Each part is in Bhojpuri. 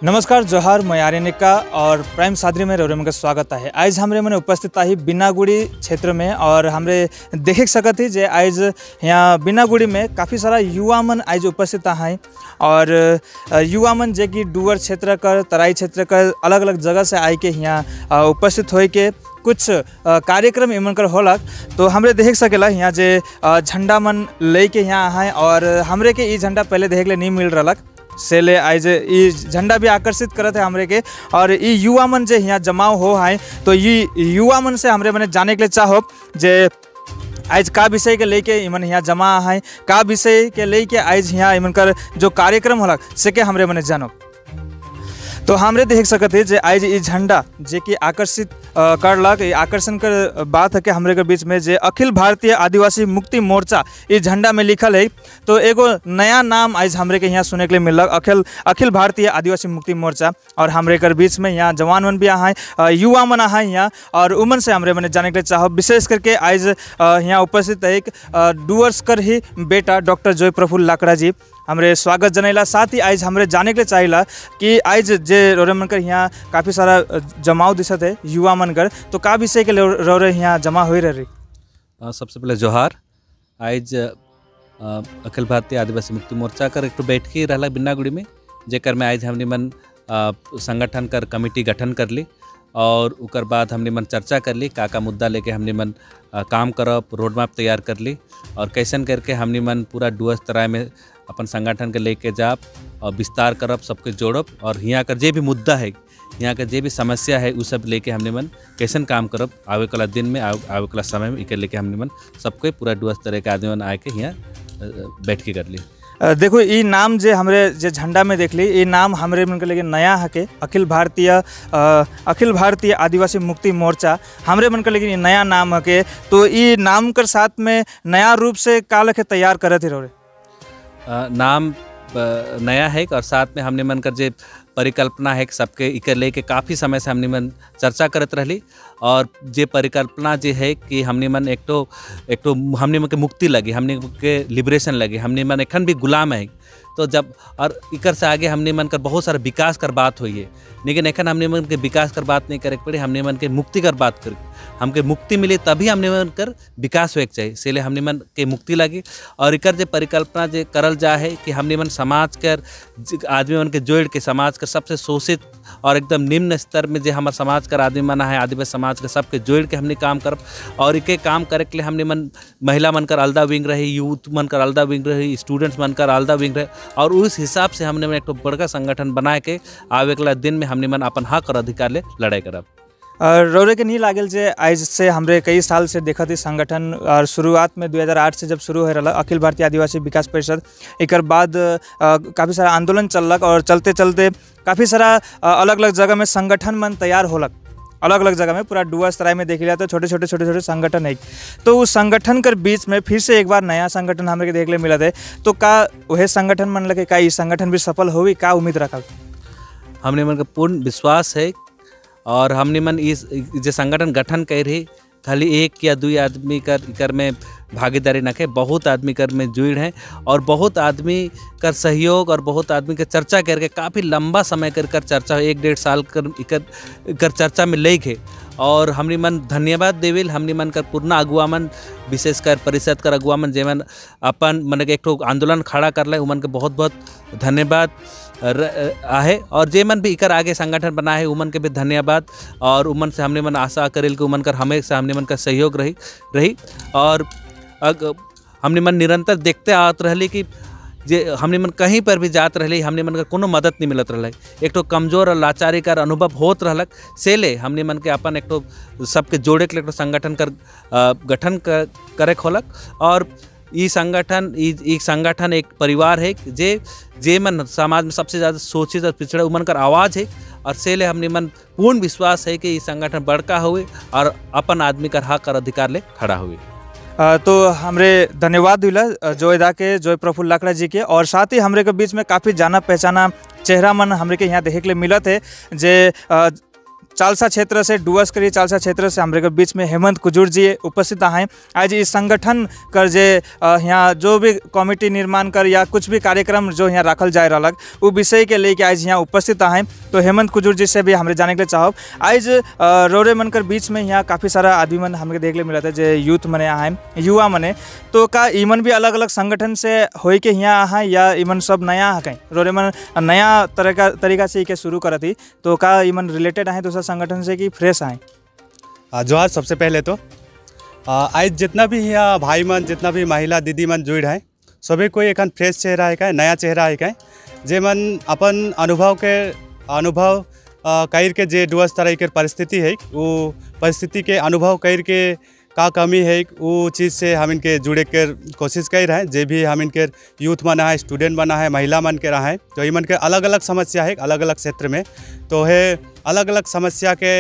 नमस्कार जोहार मैं आर्यनिका और प्राइम सादरी में रोरे में का स्वागत है। आज हमरे मैंने उपस्थित है बिनागुड़ी क्षेत्र में और हमरे देख सकत ही जे आज यहाँ बिनागुड़ी में काफ़ी सारा युवा मन आज उपस्थित हैं और युवा मन जे कि डुअर क्षेत्र कर तराई क्षेत्र कर अलग अलग जगह से आए के यहाँ उपस्थित हो के कुछ कार्यक्रम इमन कर होलक। तो हमरे देख सकेला यहाँ जे झंडा मन ले के यहाँ हैं और हमरे के ये झंडा पहले देख ले नहीं मिल रहा से ले आज ये झंडा भी आकर्षित करते हैं हमरे के और ये युवा मन जे यहाँ जमाव हो हैं। तो ये युवा मन से हमरे मैंने जाने के लिए चाहो जे आज का विषय के लेके इमन यहाँ जमा हैं, का विषय के लेके आज यहाँ इमन कर जो कार्यक्रम होला से के हमरे मैंने जानो। तो हमरे देख सकते हैं जे आज ये झंडा जे कि आकर्षित करलक आकर्षण कर बात है कि हमरे के बीच में जे अखिल भारतीय आदिवासी मुक्ति मोर्चा इस झंडा में लिखल है। तो एगो नया नाम आज हमरे के यहाँ सुने के लिए मिलक अखिल भारतीय आदिवासी मुक्ति मोर्चा और हमरे के बीच में यहाँ जवान मन भी आए युवा मन आए यहाँ और उमन से हमरे मैंने जाने के लिए चाहो। विशेष करके आज यहाँ उपस्थित है एक डुअर्स कर ही बेटा डॉक्टर जय प्रफुल्ल लाकड़ा जी हमरे स्वागत जनैला। साथ ही आज हमरे जाने के लिए चाहिला कि आज जे रोरे मनकर यहाँ काफ़ी सारा जमाव दिशत है युवा मनकर, तो का विषय के रोरे यहाँ जमा हो रही। सबसे पहले जोहार। आज अखिल भारतीय आदिवासी मुक्ति मोर्चा कर एक बैठकी रहा बिन्नागुड़ी में जेकर में आज हमने मन संगठन कर कमेटी गठन कर ली और उकर बाद हमने मन चर्चा कर ली का मुद्दा लेके हमने मन काम करब रोड मैप तैयार कर ली और कैसन करके हमने मन पूरा डुअर्स तराई में अपन संगठन के लेके जाब और विस्तार करब सबके जोड़ब और यहाँ का जे भी मुद्दा है यहाँ का जे भी समस्या है उस सब लेके हमने मन कैसन काम करब आवे कला दिन में आवे कला समय में इके लेके हमने मन सबके पूरा डुअर्स तरह के आदमी मन आए के यहाँ बैठकी कर ली। देखो ये नाम जे हमरे जे झंडा में देख ली ये नाम हमरे मन के लेके नया है के अखिल भारतीय आदिवासी मुक्ति मोर्चा हमरे मन के लेकिन नया नाम है के। तो ये नाम कर साथ में नया रूप से का लखे तैयार करे थे रोरे नाम नया है और साथ में हमने मन कर जे परिकल्पना है सबके इकर लेके काफ़ी समय से हमने मन चर्चा करत रही और जे परिकल्पना जे है कि हमने मन एक तो हमने मन के मुक्ति लगी हमने के लिबरेशन लगी हमने मन एखन भी गुलाम है। तो जब और इकर से आगे हमने मन कर बहुत सारा विकास कर बात हुई है लेकिन एखन हमने मन के विकास कर बात नहीं करे पड़े हमने मन के मुक्ति कर बात कर हमके मुक्ति मिली तभी हमने मन कर विकास होए चाहिए इसलिए हमने मन के मुक्ति लगी और इकर जे परिकल्पना जे करल जा है कि हमने मन समाज कर आदमी मन के जोड़ के समाज कर सबसे शोषित और एकदम निम्न स्तर में जे हमारे समाज कर आदमी मन है आदिवासी समाज के सबके जोड़ के हमने काम करब और इके काम करे के लिए हमने मन महिला मन कर अलदा विंग रही यूथ मन कर अलदा विंग रही स्टूडेंट्स मन कर अलदा विंग रहे और उस हिसाब से हमने एक बड़का संगठन बना के आवे वाला दिन में हमने मन अपन हक और अधिकार ले लड़ाई करब। रोरे के नहीं लागल जे आज से हमरे कई साल से देखा थी संगठन और शुरुआत में 2008 से जब शुरू हो रहा अखिल भारतीय आदिवासी विकास परिषद एक बाद काफ़ी सारा आंदोलन चलक और चलते चलते काफ़ी सारा अलग अलग जगह में संगठन मन तैयार होलक अलग अलग जगह में पूरा डुअर्स तराई में देख लिया तो छोटे छोटे संगठन है। तो उस संगठन कर बीच में फिर से एक बार नया संगठन हमें देख ले मिला थे। तो का वह संगठन मन लगे का ये संगठन भी सफल होगी का उम्मीद रखा हमने मन का पूर्ण विश्वास है और हमने मन इस जो संगठन गठन कर रही खाली एक या दो आदमी कर में भागीदारी नखे बहुत आदमी कर में जुड़ हैं और बहुत आदमी कर सहयोग और बहुत आदमी के चर्चा करके काफ़ी लंबा समय कर चर्चा 1-1.5 साल कर चर्चा में ले गए और हमने मन धन्यवाद देविल हमने मन कर पूर्ण अगुआ मन विशेषकर परिषद कर अगुआ मन जेमन अपन मन के एक आंदोलन खड़ा कर ले उमन के बहुत बहुत धन्यवाद आहे और जेमन भी इकर आगे संगठन बना है उमन के भी धन्यवाद और उमन से हमने मन आशा करेल कि उमन कर हमेशा हमने मन का सहयोग रही और हमने मन निरंतर देखते आत रही कि जे हमने मन कहीं पर भी जात रही हमने मन का कोनो मदद नहीं मिलत रहा एक कमजोर और लाचारी कर अनुभव होत रहलक से ले हमने मन के अपन एक सबके जोड़े के लिए संगठन कर गठन करे खोलक और ये संगठन एक परिवार है जे मन समाज में सबसे ज़्यादा शोषित और पिछड़े उमन कर आवाज़ है और से ले हमने मन पूर्ण विश्वास है कि ये संगठन बड़का हुए और अपन आदमी कर हक और अधिकार ले खड़ा हुए। तो हमरे धन्यवाद दिला जय प्रफुल्ल लाकड़ा जी के और साथ ही हमरे के बीच में काफ़ी जाना पहचाना चेहरा मन हमरे के यहाँ देखे के लिए मिला थे जे चालसा क्षेत्र से डुअर्स करी चालसा क्षेत्र से हमारे बीच में हेमंत कुजूर जी उपस्थित हैं। आज इस संगठन कर जे यहाँ जो भी कमिटी निर्माण कर या कुछ भी कार्यक्रम जो यहाँ रखल जाए रहलक वो विषय के लेके आज यहाँ उपस्थित हैं। तो हेमंत कुजूर जी से भी हमारे जाने के लिए चाहब आज रोरे मन कर बीच में यहाँ काफ़ी सारा आदमी मन हमें देख ले मिला था जो यूथ मने हैं युवा मने। तो का इमन भी अलग अलग संगठन से हो के यहाँ हैं या इमन सब नया है कहीं रोरे मन नया तरीका से के शुरू करा थी। तो का इमन रिलेटेड है दूसरा संगठन से कि फ्रेश आए? जोहार सबसे पहले तो आज जितना भी यहाँ भाई मन जितना भी महिला दीदी मन जुड़ है सभी कोई एक फ्रेश चेहरा है, नया चेहरा है, जे मन अपन अनुभव कर के जे डुअर्स तरह के परिस्थिति है वो परिस्थिति के अनुभव कर के का कमी है वो चीज़ से हम इनके जुड़े कर कोशिश कर रहे हैं। जे भी हम इनके यूथ बना है, स्टूडेंट बना है, महिला मन के रहा है, तो इमन के अलग अलग समस्या है अलग अलग क्षेत्र में। तो है अलग अलग समस्या के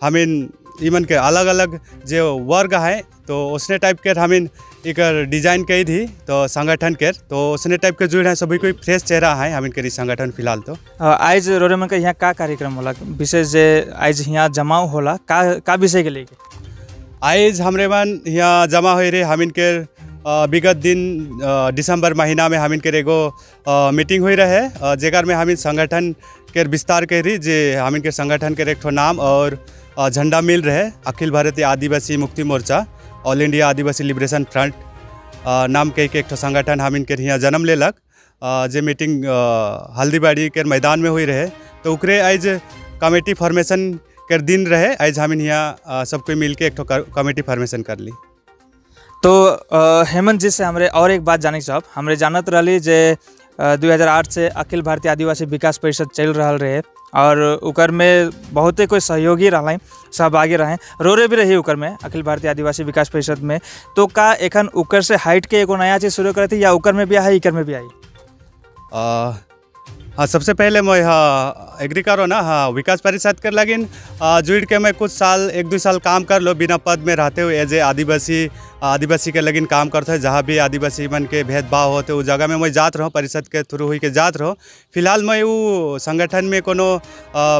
हम इमन के अलग अलग जो वर्ग है तो उसने टाइप के हम एक डिजाइन कही थी तो संगठन के तो उसने टाइप के जुड़ है सभी कोई फ्रेश चेहरा है हम इनके संगठन फिलहाल। तो आज रोरे मन का यहाँ का कार्यक्रम होला विशेष जे आज यहाँ जमाव होला का विषय के लेके? आज हमरे मन यहाँ जमा हो रहे हम इनके विगत दिन दिसंबर महीना में हम इनके एगो मीटिंग हुई रहे जेकर में हम संगठन के विस्तार कर रही जे हम इनके संगठन के एक नाम और झंडा मिल रहे अखिल भारतीय आदिवासी मुक्ति मोर्चा ऑल इंडिया आदिवासी लिबरेशन फ्रंट नाम के एक संगठन हम इनके यहाँ जन्म लेलक। जे मीटिंग हल्दीबाड़ी के मैदान में हुई रहे तो उकरे आज कमेटी फॉर्मेशन कर दिन रहे। आज हम यहाँ सब कोई मिल के एक कमेटी फॉर्मेशन कर ली। तो हेमंत जी से हमारे और एक बात जाने साहब हमारे जानत रही जे 2008 से अखिल भारतीय आदिवासी विकास परिषद चल रहा रहे और उकर में बहुते कोई सहयोगी रहा सहभागी रहे रोरे भी रही उकर में अखिल भारतीय आदिवासी विकास परिषद में। तो का एखन उकर से हाइट के एगो नया चीज़ शुरू करी थी या उकर में भी आई इकर में भी आई? हाँ सबसे पहले मैं हाँ एग्री करो ना हाँ विकास परिषद कर लगिन जुड़ के मैं कुछ साल 1-2 साल काम कर लो बिना पद में रहते हुए एज ए आदिवासी के लगिन काम करते हैं। जहाँ भी आदिवासी मन के भेदभाव होते उस जगह में मैं जात रहो परिषद के थ्रू हुई के जात रहो। फिलहाल मैं वो संगठन में कोनो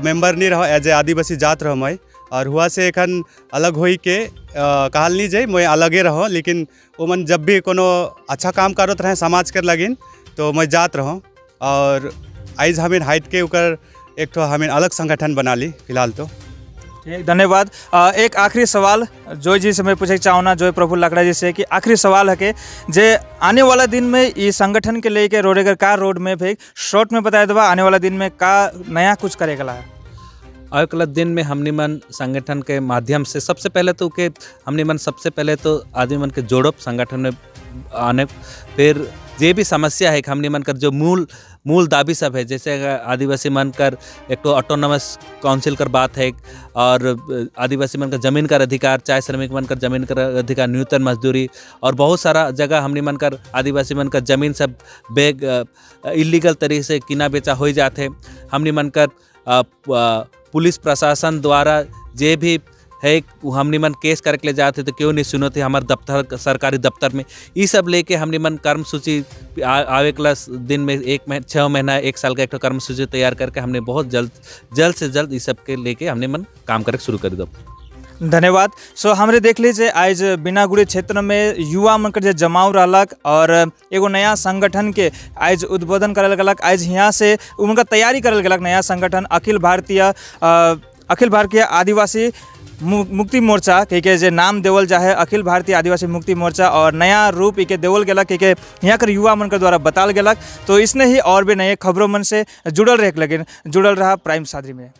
मेंबर नहीं रहो एज ए आदिवासी जात रहो मैं और हुआ से एखन अलग हो के कहल नहीं जाए मैं अलगे रहो लेकिन वो मन जब भी कोनो अच्छा काम करते रहे समाज के लगिन तो मैं जात रहो और आज हमें हाइट के ऊपर एक तो हमें अलग संगठन बना ली फिलहाल। तो ठीक धन्यवाद। एक आखिरी सवाल जोय जी से मैं पूछना चाहूँ ना जोय प्रफुल्ल लाकड़ा जी से कि आखिरी सवाल है कि जे आने वाला दिन में ये संगठन के लेके रोडेगर का रोड मैप है शॉर्ट में बताया दबा आने वाला दिन में का नया कुछ करेगा है? अगला दिन में हमने मन संगठन के माध्यम से सबसे पहले तो के हमने मन सबसे पहले तो आदमी मन के जोड़ो संगठन में आने फिर जे भी समस्या है हमने मन कर जो मूल दाबी सब है जैसे आदिवासी मन कर एक तो ऑटोनॉमस काउंसिल कर बात है और आदिवासी मन का ज़मीन का अधिकार चाहे श्रमिक मन कर ज़मीन का अधिकार न्यूनतम मजदूरी और बहुत सारा जगह हमने मन कर आदिवासी मन का ज़मीन सब बेग इलीगल तरीके से किना बेचा हो जाते हमने मन कर पुलिस प्रशासन द्वारा जे भी है हमने मन केस करके ले जाते तो क्यों नहीं सुनो थे हमारे दफ्तर सरकारी दफ्तर में ये सब लेके हमने मन कर्मसूची आवे क्लास दिन में 6 महीना 1 साल का एक कर्मसूची तैयार करके हमने बहुत जल्द से जल्द ये सब के लेके हमने मन काम करके शुरू कर दो। धन्यवाद। सो हमरे देख लीजिए आज बिनागुड़ी क्षेत्र में युवा मन के जमाव रहलक और एगो नया संगठन के आज उद्बोधन करल गलक। आज यहाँ से उनका तैयारी करल गलक नया संगठन अखिल भारतीय आदिवासी मुक्ति मोर्चा के जे नाम देवल जाए अखिल भारतीय आदिवासी मुक्ति मोर्चा और नया रूप इके देवल गलक के यहाँ कर युवा मन के द्वारा बताल गलक। तो इसने ही और भी नए खबरों मन से जुड़ल रहे प्राइम सादरी में।